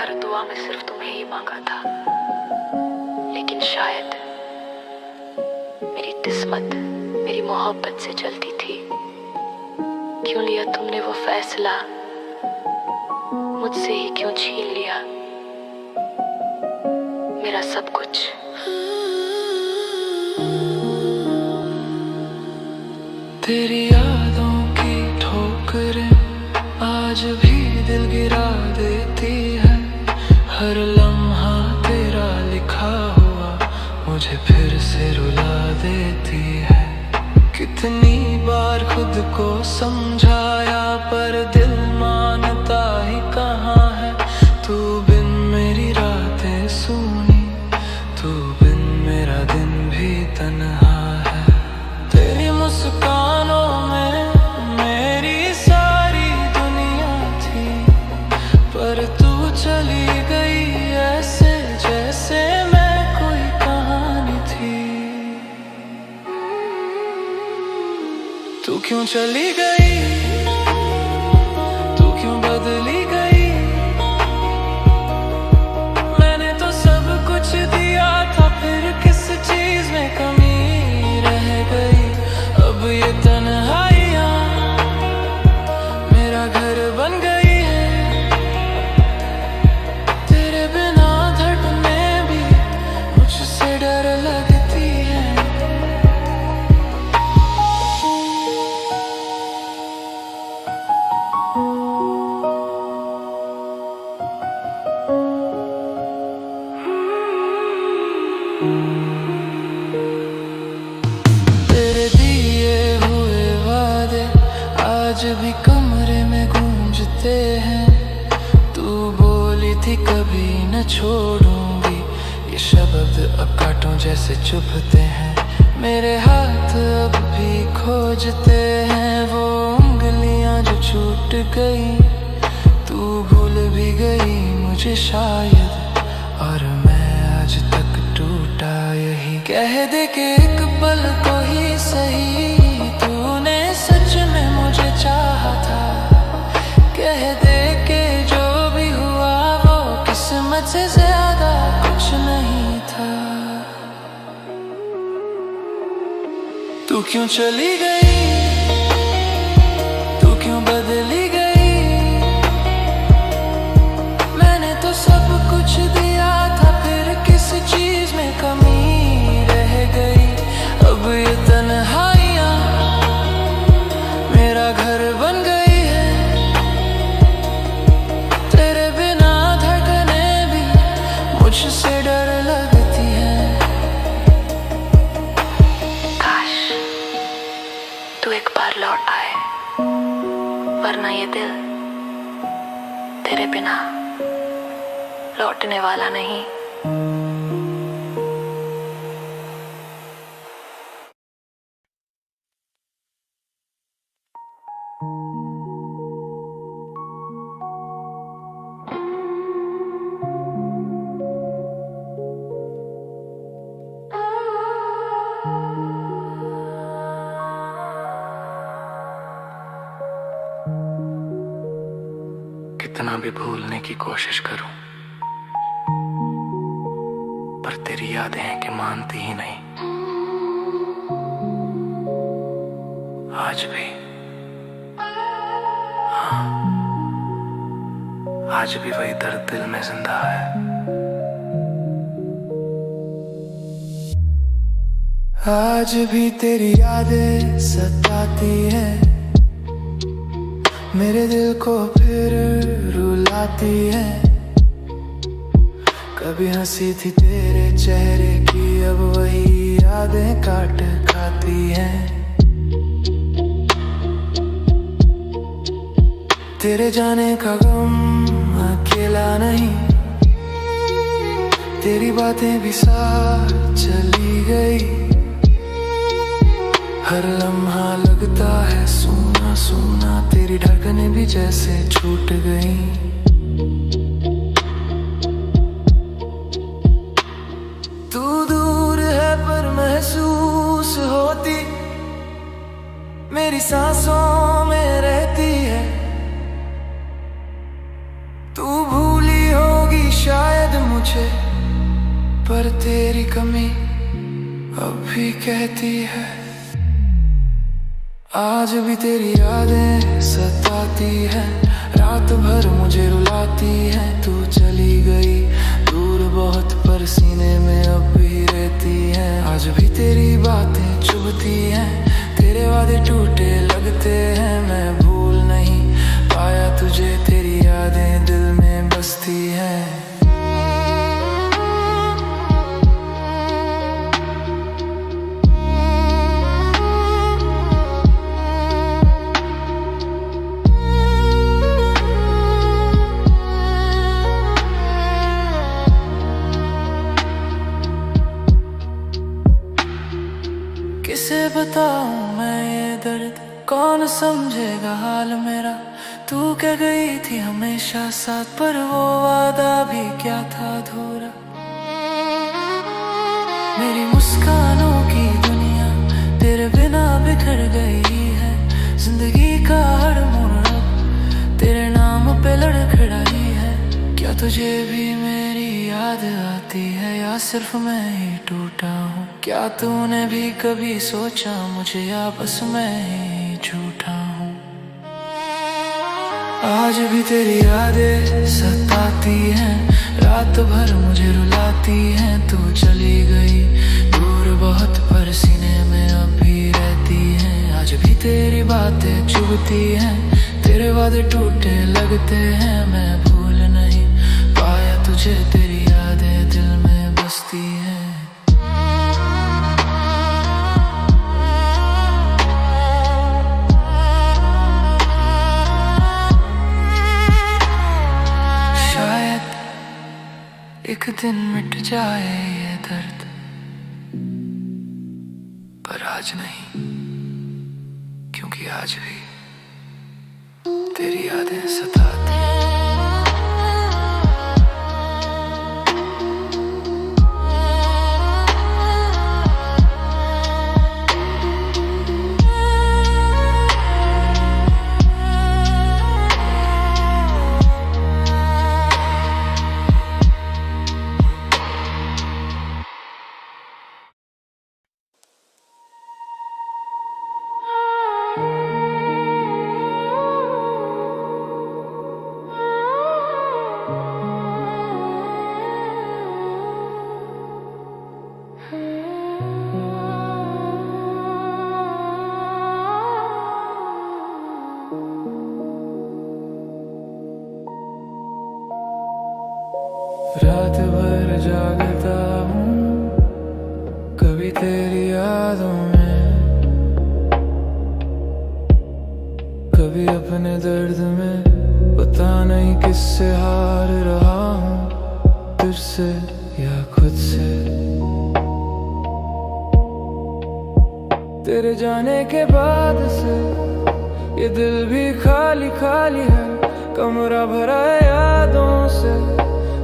हर दुआ में सिर्फ तुम्हें ही मांगा था, लेकिन शायद मेरी किस्मत मेरी मोहब्बत से चलती थी। क्यों लिया तुमने वो फैसला, मुझसे ही क्यों छीन लिया मेरा सब कुछ। तेरी यादों की ठोकरें आज भी दिल गिरा देती है। हर लम्हा तेरा लिखा हुआ मुझे फिर से रुला देती है। कितनी बार खुद को समझाया पर दिल मानता ही कहाँ है। तू बिन मेरी रातें सूनी, तू बिन मेरा दिन भी तन्हा है। तेरी मुस्कानों में मेरी सारी दुनिया थी, पर तू चली गई ऐसे जैसे मैं कोई कहानी थी। तू क्यों चली गई, तू क्यों बदली गई। मैंने तो सब कुछ दिया था, फिर किस चीज में कमी रह गई। अब ये तन्हाइयाँ मेरा घर बन गई है। तेरे बिना धड़कने भी मुझसे डर लगती है। तेरे दिए हुए वादे आज भी कमरे में गूंजते हैं। तू बोली थी कभी न छोड़ूंगी, ये शब्द अब कांटों जैसे चुभते हैं। मेरे हाथ अब भी खोजते हैं वो उंगलियां जो छूट गई। तू भूल भी गई मुझे शायद, और मैं आज तक टूटा यही। कह दे कि एक पल को ही सही तूने सच में मुझे चाहा था। कह दे कि जो भी हुआ वो किस्मत से ज्यादा कुछ नहीं था। तू क्यों चली गई, तू क्यों बदली गई। मैंने तो सब कुछ दिया था, फिर किस चीज में कमी रह गई। अब ये तन्हाइयाँ मेरा घर बन गई है। तेरे बिना धड़कने भी मुझसे डर लगती है। काश तू एक बार लौट आए, वरना ये दिल तेरे बिना लौटने वाला नहीं। कितना भी भूलने की कोशिश करूं, पर तेरी यादें हैं कि मानती ही नहीं। आज भी, हाँ, आज भी वही दर्द दिल में जिंदा है। आज भी तेरी यादें सताती है, मेरे दिल को फिर रुलाती है। कभी हंसी थी तेरे चेहरे की, अब वही यादें काट खाती हैं। तेरे जाने का गम अकेला नहीं, तेरी बातें भी साथ चली गई। हर लम्हा लगता है सूना सूना, तेरी धड़कनें भी जैसे छूट गई। तू दूर है पर महसूस होती, मेरी सांसों में रहती है। तू भूली होगी मुझे, पर तेरी कमी अब भी कहती है। आज भी तेरी यादें सताती हैं, रात भर मुझे रुलाती हैं। तू चली गई दूर बहुत, पर सीने में अब भी रहती है। आज भी तेरी बातें चुभती हैं, तेरे वादे टूटे लगते हैं। मैं भूल नहीं पाया तुझे, तेरी यादें दिल में बसती हैं। किसे बताऊं मैं ये दर्द, कौन समझेगा हाल मेरा। तू कह गई थी हमेशा साथ, पर वो वादा भी क्या था अधूरा। मेरी मुस्कानों की दुनिया तेरे बिना बिखर गई है। जिंदगी का हर मोड़ अब तेरे नाम पे लड़खड़ाई है। क्या तुझे भी मेरी याद आती है, या सिर्फ मैं ही टूटा हूँ। क्या तूने भी कभी सोचा मुझे, या बस मैं ही झूठा हूँ। आज भी तेरी यादें सताती हैं, रात भर मुझे रुलाती हैं। तू चली गई दूर बहुत, पर सीने में अब भी रहती हैं। आज भी तेरी बातें चुभती हैं, तेरे वादे टूटे लगते हैं। मैं भूल नहीं पाया तुझे, तेरी यादें दिल में बसती हैं। एक दिन मिट जाए ये दर्द, पर आज नहीं, क्योंकि आज भी तेरी यादें सताती हैं। रात भर जागता हूँ कभी तेरी यादों में, कभी अपने दर्द में। पता नहीं किससे हार रहा हूँ, तुझसे या खुद से। तेरे जाने के बाद से ये दिल भी खाली खाली है। कमरा भरा है यादों से,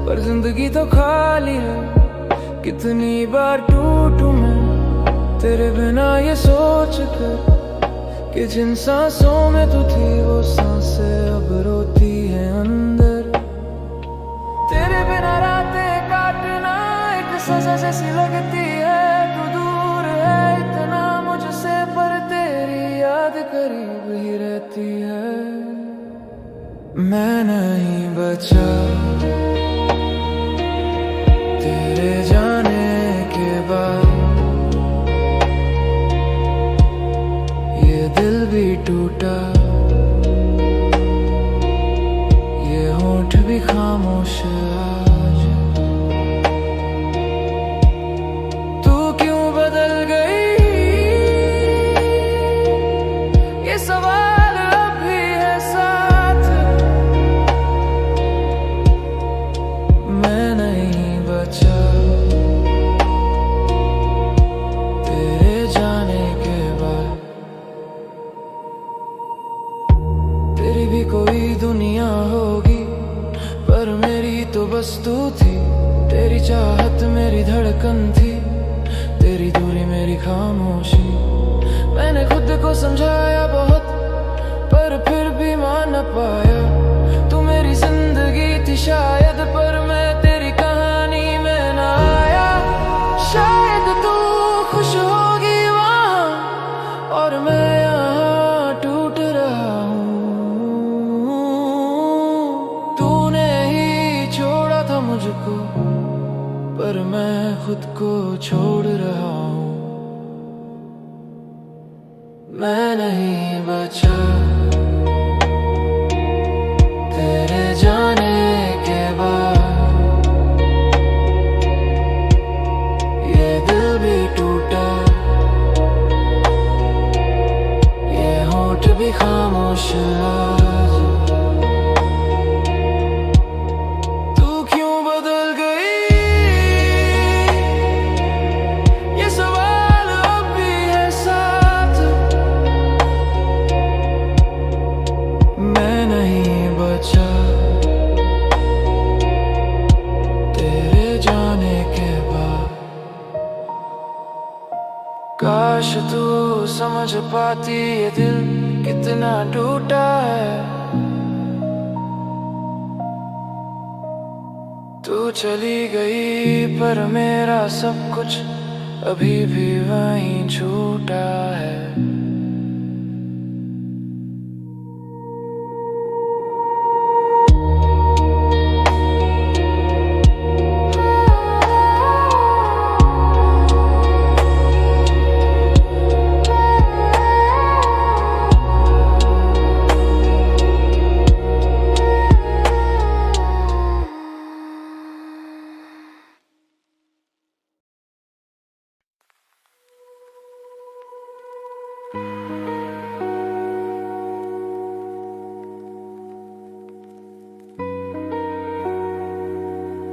पर जिंदगी तो खाली है। कितनी बार टूटूं मैं तेरे बिना ये सोच कर, कि जिन सांसों में तू थी वो सांसें अब रोती है अंदर। तेरे बिना रातें काटना एक सजा जैसी लगती है। तू दूर है इतना मुझसे, पर तेरी याद करीब ही रहती है। मैं नहीं बचा तेरे जाने के बाद, ये दिल भी टूटा, ये होंठ भी खामोश आज। तू क्यों बदल गई ये सवाल अब भी है साथ। मैं नहीं बचा तेरे जाने के बाद। तेरी भी कोई दुनिया होगी, पर मेरी तो बस तू थी। तेरी चाहत मेरी धड़कन थी, तेरी दूरी मेरी खामोशी। मैंने खुद को समझाया बहुत, पर फिर भी मान न पाया। तू मेरी जिंदगी थी शायद, पर मैं तेरी कहानी मैं नहीं बचा तेरे जाने के बाद, ये दिल भी टूटा, ये होंठ भी खामोश आज। तू क्यों बदल गई, ये सवाल अब भी है साथ। मैं नहीं बचा तेरे जाने के बाद। काश तू समझ पाती ये दिल कितना टूटा है। तू चली गई पर मेरा सब कुछ अभी भी वहीं छूटा है।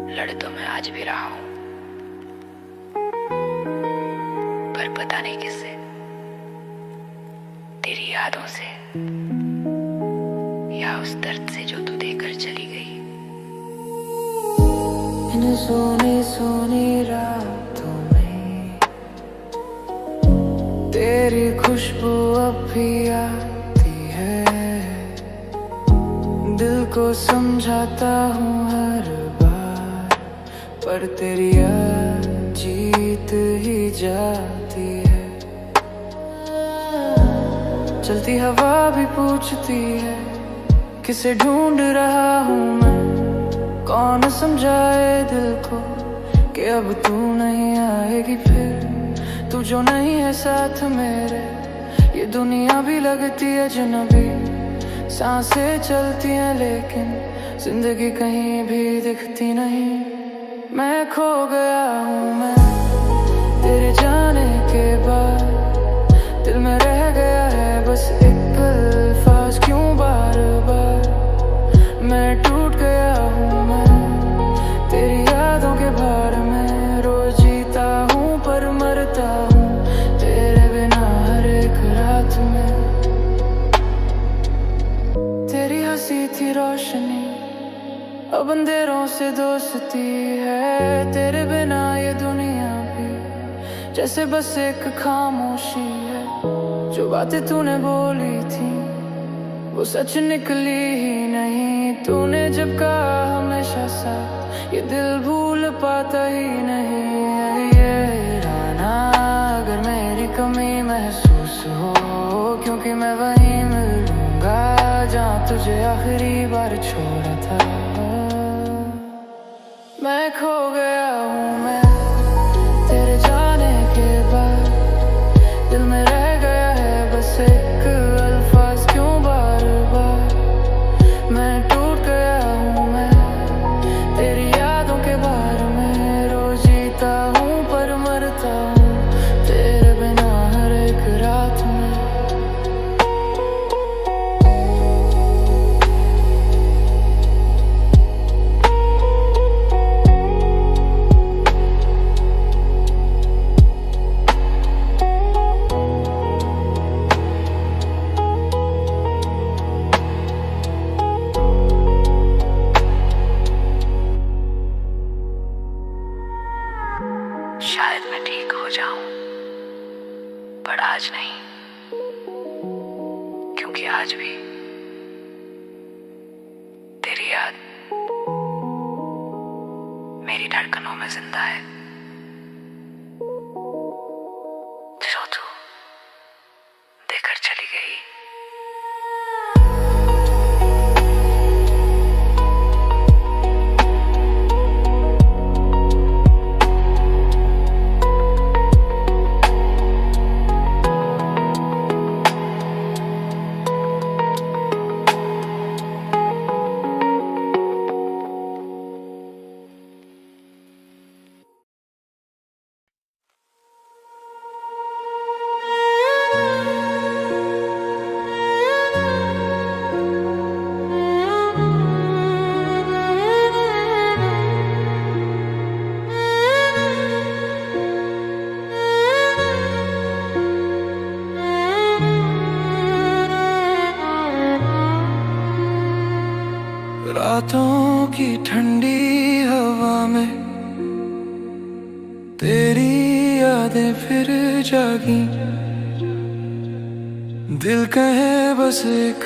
लड़ तो मैं आज भी रहा हूं, पर पता नहीं किससे, तेरी यादों से या उस दर्द से जो तू देकर चली गई। इन सोनी सोनी रातों में तेरी खुशबू अब भी आती है। दिल को समझाता हूँ हर बार, पर तेरी याद जीत ही जाती है। चलती हवा भी पूछती है किसे ढूंढ रहा हूँ मैं। कौन समझाए दिल को कि अब तू नहीं आएगी फिर। तू जो नहीं है साथ मेरे, ये दुनिया भी लगती है अजनबी। सांसें चलती हैं लेकिन जिंदगी कहीं भी दिखती नहीं। मैं खो गया हूँ मैं तेरे जाने के बाद। दिल में रह गया है बस एक अल्फाज, क्यों बार बार मैं टूट गया हूँ मैं तेरी यादों के भार में। रोज जीता हूँ पर मरता हूँ तेरे बिना हर एक रात में। तेरी हंसी थी रोशनी, अब अंधेरों से दोस्ती है। तेरे बिना ये दुनिया भी जैसे बस एक खामोशी है। जो बातें तूने बोली थी वो सच निकली ही नहीं। तूने जब कहा हमेशा साथ, ये दिल भूल पाता ही नहीं। ये राना अगर मेरी कमी महसूस हो, क्योंकि मैं वहीं मिलूंगा जहाँ तुझे आखिरी बार छोड़ा था। मैं खो गया हूँ मैं तेरे जाने के बाद। दिल में रह गया है बस एक अल्फाज, क्यों बार बार मैं टूट गया हूँ मैं तेरी यादों के बार में। रोज जीता हूँ पर मरता हूँ तेरे बिना हर एक रात में। शायद मैं ठीक हो जाऊं, पर आज नहीं, क्योंकि आज भी तेरी याद मेरी धड़कनों में जिंदा है। जो तू देकर चली गई। रातों की ठंडी हवा में तेरी यादें फिर जागी। दिल कहे बस एक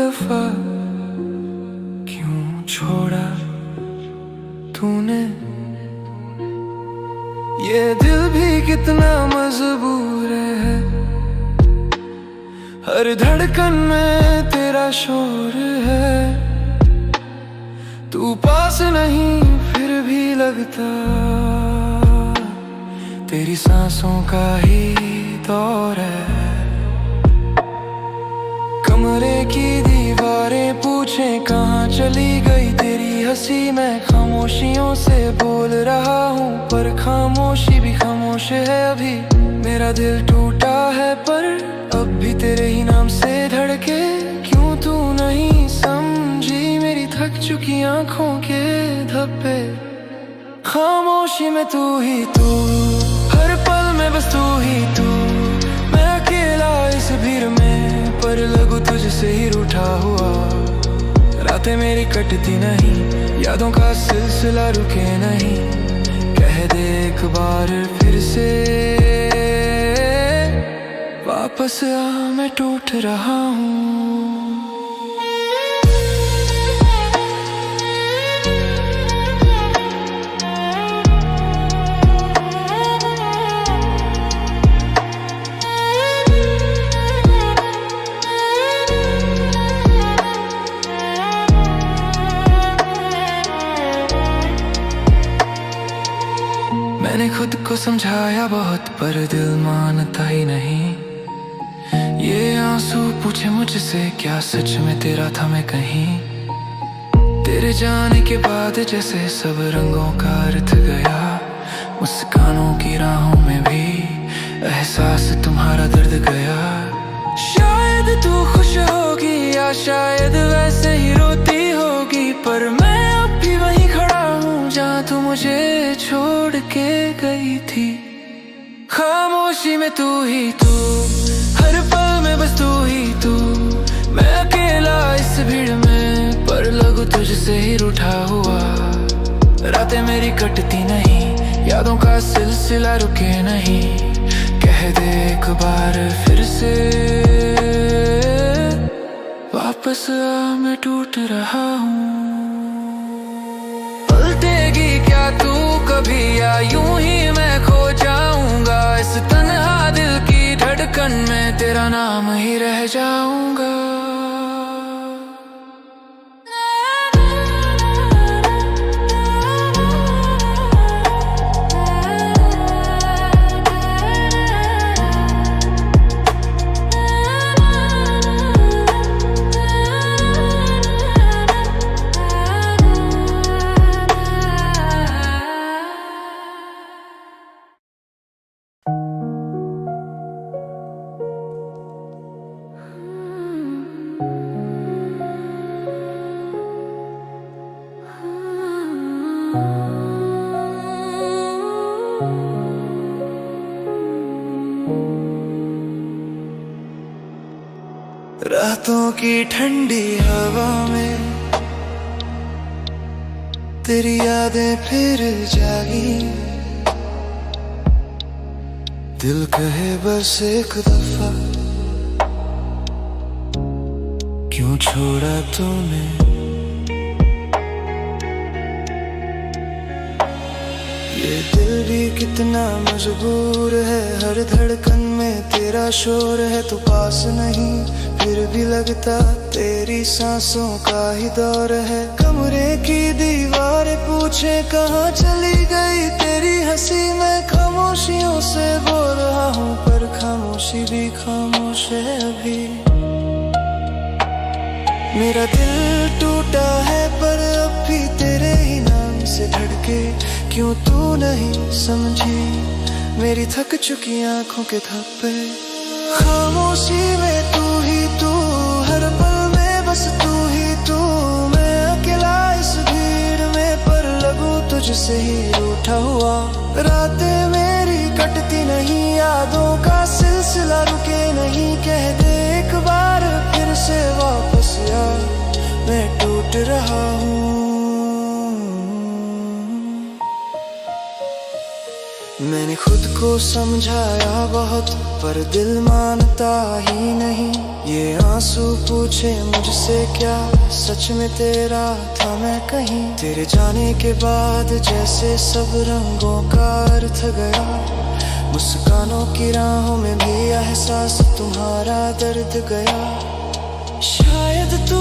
दफा, क्यों छोड़ा तूने। ये दिल भी कितना मजबूर है, हर धड़कन में तेरा शोर है। तू पास नहीं फिर भी लगता, तेरी सांसों का ही दौर है। कमरे की दीवारें पूछे कहाँ चली गई तेरी हंसी। मैं खामोशियों से बोल रहा हूँ, पर खामोशी भी खामोश है अभी। मेरा दिल टूटा है पर अब भी तेरे ही नाम से धड़के। क्यों तू नहीं समझी मेरी थक चुकी आंखों के धब्बे। खामोशी में तू ही तू, हर पल में बस तू ही तू। मैं अकेला इस भीड़ में, पर लगू तुझसे ही रूठा हुआ। रातें मेरी कटती नहीं, यादों का सिलसिला रुके नहीं। कह दे एक बार फिर से, वापस आ मैं टूट रहा हूँ। मैंने खुद को समझाया बहुत, पर दिल मानता ही नहीं। ये आंसू पूछे मुझसे, क्या सच में तेरा था मैं कहीं। तेरे जाने के बाद जैसे सब रंगों का अर्थ गया। मुस्कानों की राहों में भी एहसास तुम्हारा दर्द गया। शायद तू खुश होगी या शायद वैसे ही रोती होगी, पर मैं अब भी वहीं खड़ा हूँ जहाँ तू मुझे छोड़ के गई थी। खामोशी में तू ही तू, हर पल में बस तू ही तू। मैं अकेला इस भीड़ में, पर लगू तुझसे ही रूठा हुआ। रातें मेरी कटती नहीं, यादों का सिलसिला रुके नहीं। कह दे एक बार फिर से, वापस आ मैं टूट रहा हूँ। पलटेगी क्या तू कभी, या यूं ही मैं खो जाऊंगा। इस तन्हा दिल की धड़कन में तेरा नाम ही रह जाऊंगा। रातों की ठंडी हवा में तेरी यादें फिर जागी। दिल कहे बस एक दफा, क्यों छोड़ा तूने। ये दिल भी कितना मजबूर है, हर धड़कन में तेरा शोर है। तू पास नहीं फिर भी लगता, तेरी सांसों का ही दौर है। कमरे की दीवारें पूछे कहाँ चली गई तेरी हंसी। मैं खामोशियों से बोल रहा हूँ, पर खामोशी भी खामोश है अभी। मेरा दिल टूटा है पर अब भी तेरे ही नाम से धड़के। क्यों तू नहीं समझी मेरी थक चुकी आंखों के धब्बे। खामोशी में तू ही तू, हर पल में बस तू ही तू। मैं अकेला इस भीड़ में, पर लगू तुझसे ही रूठा हुआ। रातें मेरी कटती नहीं, यादों का सिलसिला रुके नहीं। कह दे एक बार फिर से, वापस आ मैं टूट रहा हूँ। मैंने खुद को समझाया बहुत, पर दिल मानता ही नहीं। ये आंसू पूछे मुझसे क्या सच में तेरा था मैं कहीं। तेरे जाने के बाद जैसे सब रंगों का अर्थ गया, मुस्कानों की राहों में भी एहसास तुम्हारा दर्द गया। शायद तू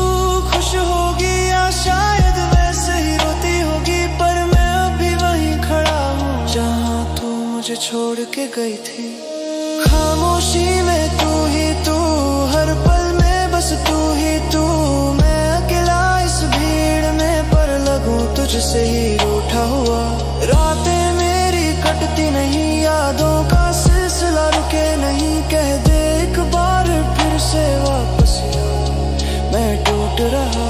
खुश होगी या शायद वैसे ही रोती होगी, पर मैं अभी वहीं खड़ा हूँ जहाँ तू मुझे छोड़ के गई थी। खामोशी में तू ही तू, हर पल में बस तू ही तू। मैं अकेला इस भीड़ में, पर लगूं तुझसे ही रूठा हुआ। रातें मेरी कटती नहीं, यादों का सिलसिला रुके नहीं। कह दे एक बार फिर से वापस आ, मैं टूट रहा।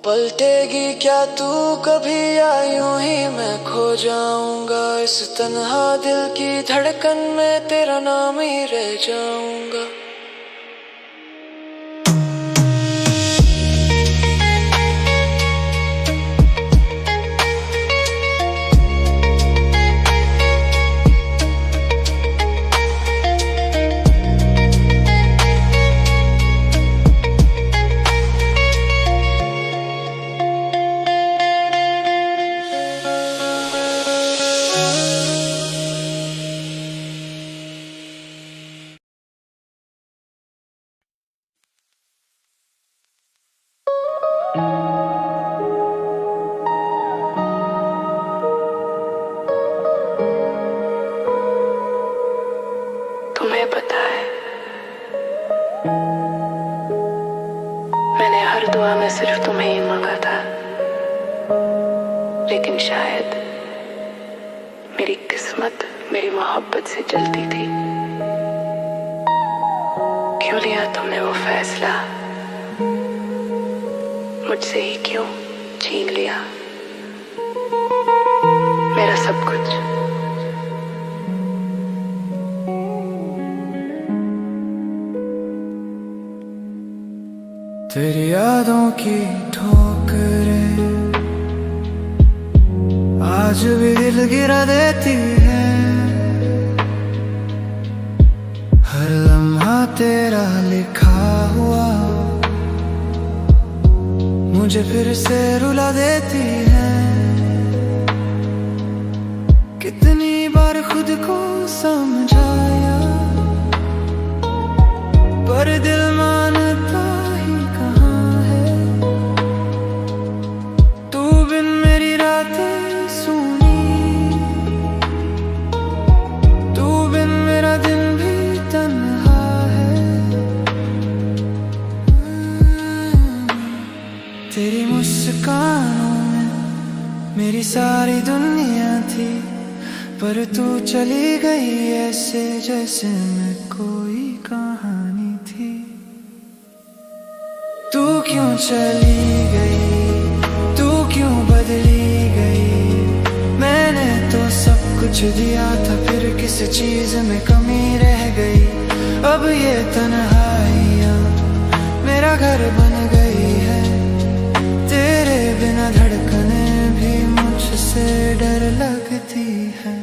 पलटेगी क्या तू कभी, या यूं ही मैं खो जाऊंगा। इस तन्हा दिल की धड़कन में तेरा नाम ही रह जाऊंगा। तुम्हें पता है, मैंने हर दुआ में सिर्फ तुम्हें ही मांगा था, लेकिन शायद मेरी किस्मत मेरी मोहब्बत से जलती थी। क्यों लिया तुमने वो फैसला, मुझसे ही क्यों छीन लिया मेरा सब कुछ। तेरी यादों की ठोकरें आज भी दिल गिरा देती है। हर लम्हा तेरा लिखा हुआ मुझे फिर से रुला देती है। कितनी बार खुद को समझाया, पर दिल मानता ही कहाँ है। तू बिन मेरी रातें सूनी, तू बिन मेरा दिन भी तन्हा है। तेरी मुस्कानों में मेरी सारी दुनिया थी, पर तू चली गई ऐसे जैसे मैं कोई कहानी थी। तू क्यों चली गई, तू क्यों बदली गई। मैंने तो सब कुछ दिया था, फिर किस चीज में कमी रह गई। अब ये तन्हाइयाँ मेरा घर बन गई है। तेरे बिना धड़कने भी मुझसे डर लगती है।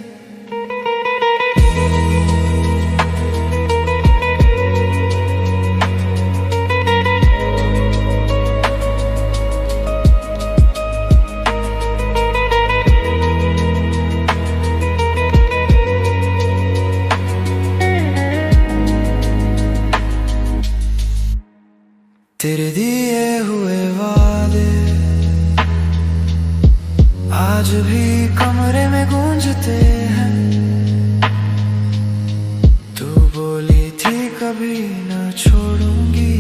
तेरे दिए हुए वादे आज भी कमरे में गूंजते हैं। तू बोली थी कभी न छोड़ूंगी,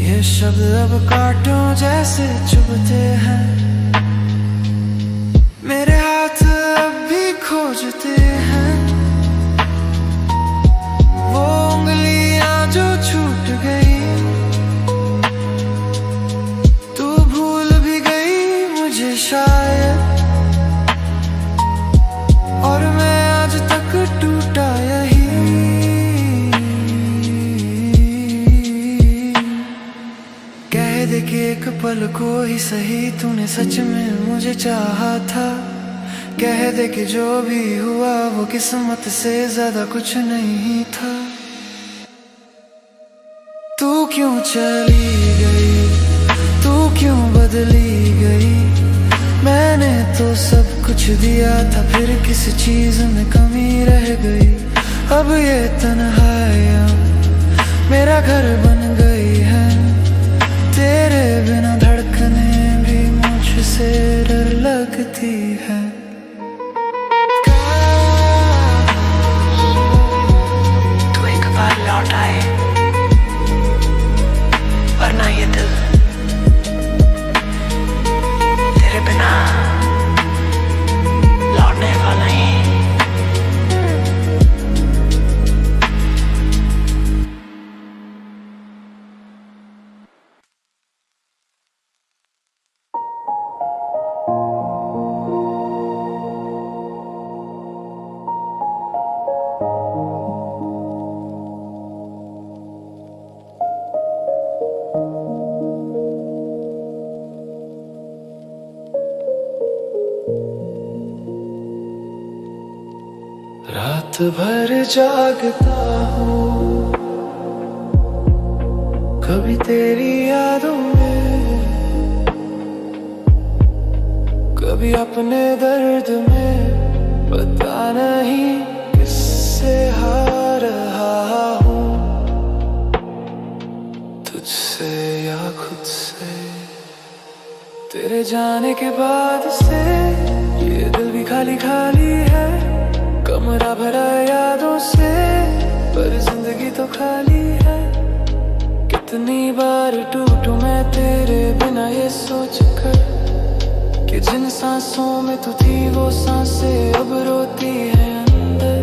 ये शब्द अब कांटों जैसे चुभते हैं। मेरे हाथ अब भी खोजते हैं वो उंगलियां जो छूट गई। तू भूल भी गई मुझे को ही सही तूने सच में मुझे चाहा था। कह दे कि जो भी हुआ वो किस्मत से ज्यादा कुछ नहीं था। तू क्यों चली गई, तू क्यों बदली गई। मैंने तो सब कुछ दिया था, फिर किस चीज में कमी रह गई। अब ये तन्हाइयाँ मेरा घर बन गई है। तेरे बिना धड़कने भी मुझसे डर लगती है। तू एक बार लौट आए, वरना ये दिल तेरे बिना लौटने वाला ही। रात भर जागता हूँ कभी तेरी यादों में, कभी अपने दर्द में। पता नहीं किससे हार रहा हूँ, तुझसे या खुद से। तेरे जाने के बाद से ये दिल भी खाली खाली है। कमरा भरा यादों से, पर जिंदगी तो खाली है। कितनी बार टूटूं मैं तेरे बिना ये सोच कर कि जिन सांसों में तू थी वो सांसें अब रोती है अंदर।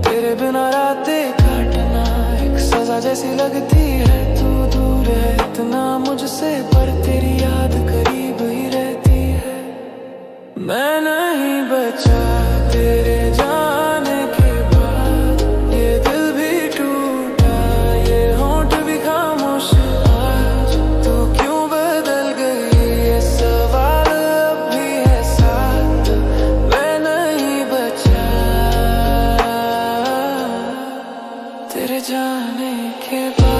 तेरे बिना रातें काटना एक सजा जैसी लगती है। तू दूर है इतना मुझसे, पर तेरी याद करीब ही रहती है। मैं नहीं बचा तेरे जाने के बाद, ये दिल भी टूटा, ये होंठ भी खामोश आज। तू क्यों बदल गई ये सवाल अब भी है साथ। मैं नहीं बचा तेरे जाने के बाद।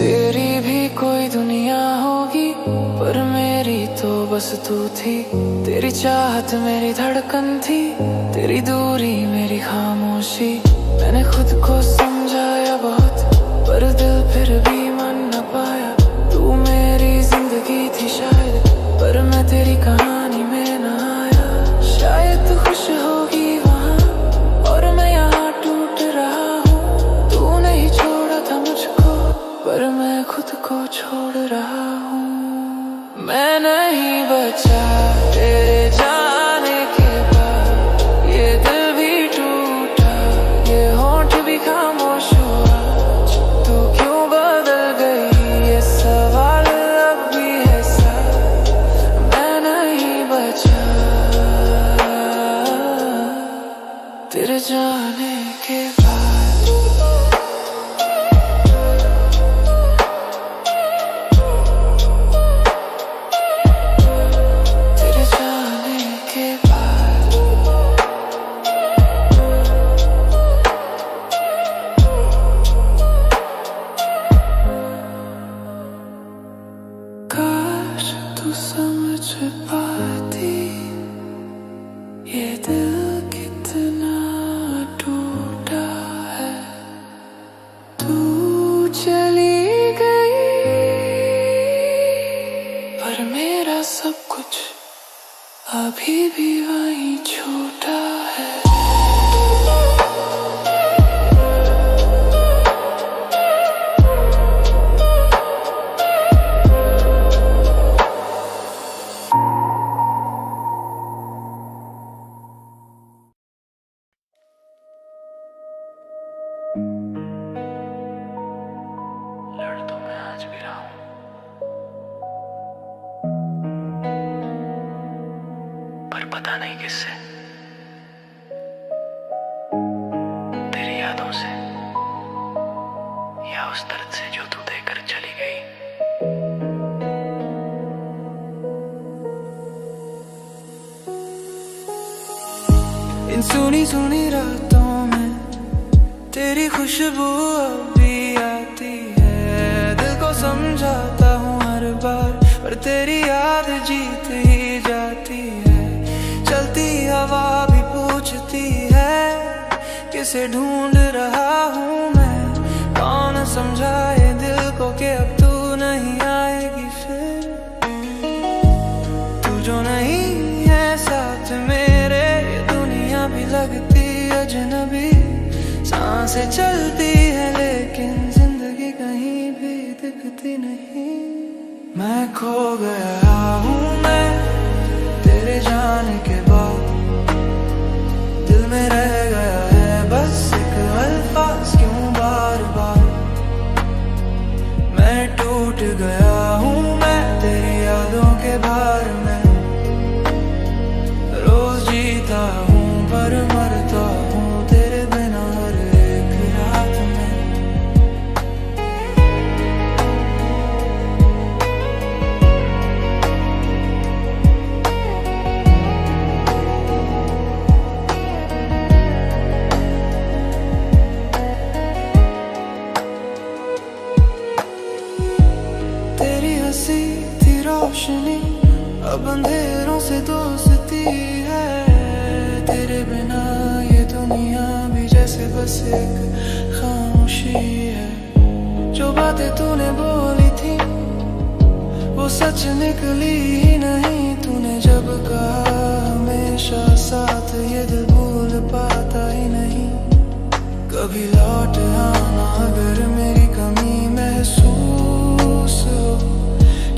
तेरी भी कोई दुनिया होगी, पर मेरी तो बस तू थी। तेरी चाहत मेरी धड़कन थी, तेरी दूरी मेरी खामोशी। मैंने खुद को समझाया बहुत, पर दिल फिर भी मान न पाया। तू मेरी जिंदगी थी शायद, पर मैं तेरी कहानी में न आया। शायद तू खुश होगी वहाँ, और मैं यहाँ टूट रहा हूँ। तूने ही छोड़ा था मुझको, पर मैं खुद को छोड़ रहा हूँ। मैं नहीं बचा तेरे जाने के बाद, ये दिल भी टूटा, ये होंठ भी खामोश हुआ। तू क्यों बदल गई ये सवाल अब भी है साथ। मैं नहीं बचा तेरे जाने के बाद। तू समझ पाती ये दिल कितना टूटा है। तू चली गई, पर मेरा सब कुछ अभी भी वहीं छोटा है। पता नहीं किससे, तेरी यादों से या उस दर्द से जो तू देकर चली गई। इन सुनी सुनी रातों में तेरी खुशबू अभी आती है। दिल को समझाता हूँ हर बार, पर तेरी याद जीत ही जाती है। चलती हवा भी पूछती है किसे ढूंढ रहा हूँ मैं। कौन समझाए दिल को कि अब तू नहीं आएगी फिर। तू जो नहीं है साथ मेरे, ये दुनिया भी लगती अजनबी। सांसें चलती है लेकिन जिंदगी कहीं भी दिखती नहीं। मैं खो गया हूँ मैं तेरे जाने के बाद। दिल में रह गया है बस एक अल्फाज, क्यों बार बार। मैं टूट गया हूँ मैं तेरी यादों के भार में। रोज जीता हूँ पर मरता हूँ तेरे बिना हर एक रात में। तेरी हंसी थी रोशनी, अब अंधेरों से दोस्ती है। तेरे बिना ये दुनिया भी जैसे बस एक खामोशी है। जो बातें तूने बोली थी वो सच निकली ही नहीं। तूने जब कहा हमेशा साथ, ये दिल भूल पाता ही नहीं। कभी लौट आना अगर मेरी कमी महसूस हो,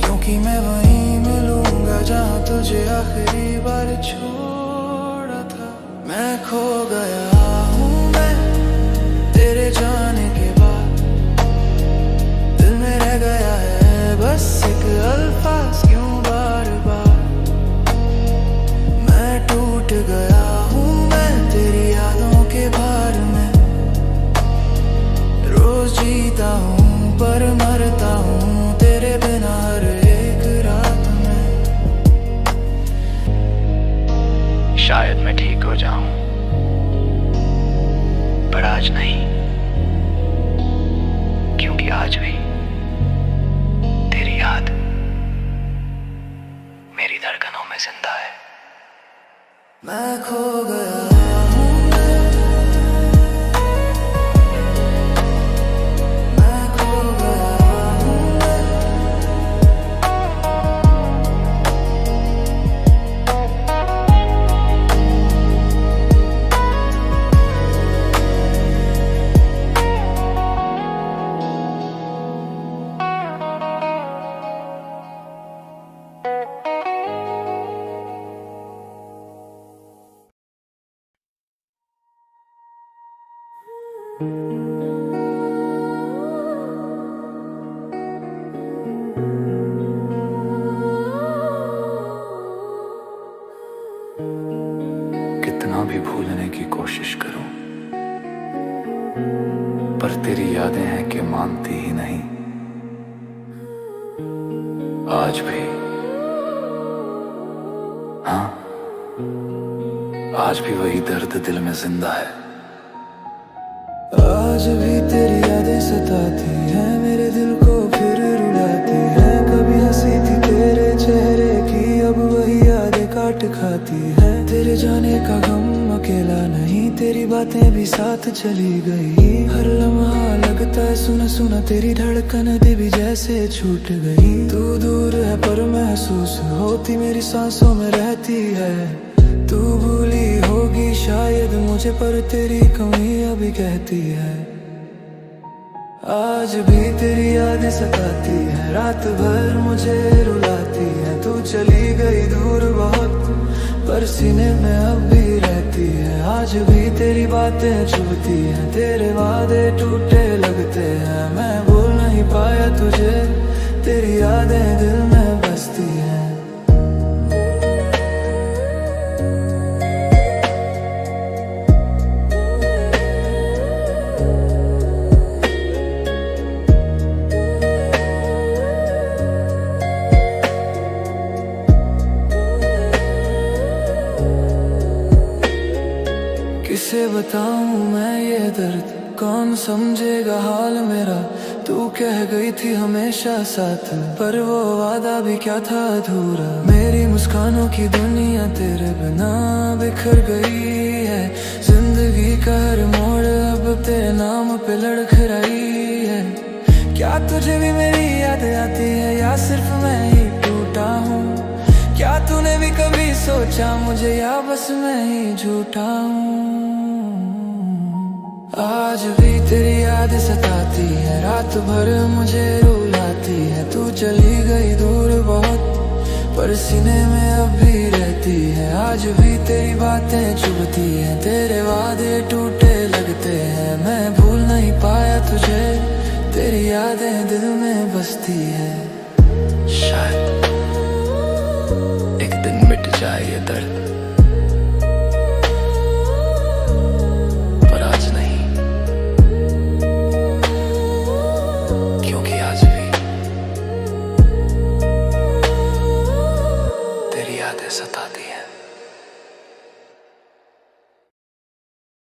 क्योंकि मैं वहीं मिलूंगा जहाँ तुझे आखिरी बार छोड़ा था। मैं खो गया हूँ मैं तेरे जाने के बाद। दिल में रह गया है बस एक अल्फाज, क्यों बार बार। मैं टूट गया हूँ मैं तेरी यादों के भार में। रोज जीता हूँ पर मरता हूँ तेरे बिना हर एक रात में। शायद मैं ठीक हो जाऊं पर आज नहीं, क्योंकि आज भी तेरी याद मेरी धड़कनों में जिंदा है। मैं खो गया हूँ मैं खो गया हूँ कितना भी भूलने की कोशिश करूं, पर तेरी यादें हैं कि मानती ही नहीं। आज भी, हाँ, आज भी वही दर्द दिल में जिंदा है। आज भी तेरी यादें सताती हैं मेरे दिल को, फिर रुलाती हैं। कभी हंसी थी तेरे चेहरे की, अब वही यादें काट खाती है। तेरे जाने का गम अकेला नहीं, तेरी बातें भी साथ चली गई। हर लम्हा लगता है सुना सुना तेरी धड़कन दे भी जैसे छूट गई। तू दूर है पर महसूस होती मेरी सांसों में रहती है। तू भूली होगी शायद मुझे पर तेरी कमी अभी कहती है। आज भी तेरी यादें सताती है, रात भर मुझे रुलाती है। तू चली गई दूर बहुत पर सीने में अब भी रहती है। आज भी तेरी बातें चुभती हैं, तेरे वादे टूटे लगते हैं। मैं भूल नहीं पाया तुझे, तेरी यादें दिल में बसती हैं। किसे बताऊं मैं ये दर्द, कौन समझेगा हाल मेरा। तू कह गई थी हमेशा साथ, पर वो वादा भी क्या था अधूरा। मेरी मुस्कानों की दुनिया तेरे बिना बिखर गई है। जिंदगी का हर मोड़ अब तेरे नाम पे लड़खड़ाई है। क्या तुझे भी मेरी याद आती है या सिर्फ मैं ही टूटा हूँ? क्या तूने भी कभी सोचा मुझे, या बस मैं ही झूठा हूँ? आज भी तेरी याद सताती है, रात भर मुझे रुलाती है। तू चली गई दूर बहुत, पर सीने में अब भी रहती है। आज भी तेरी बातें चुभती हैं, तेरे वादे टूटे लगते हैं। मैं भूल नहीं पाया तुझे, तेरी यादें दिल में बसती है। शायद एक दिन मिट जाए ये दर्द, पर आज नहीं, क्योंकि आज भी तेरी यादें सताती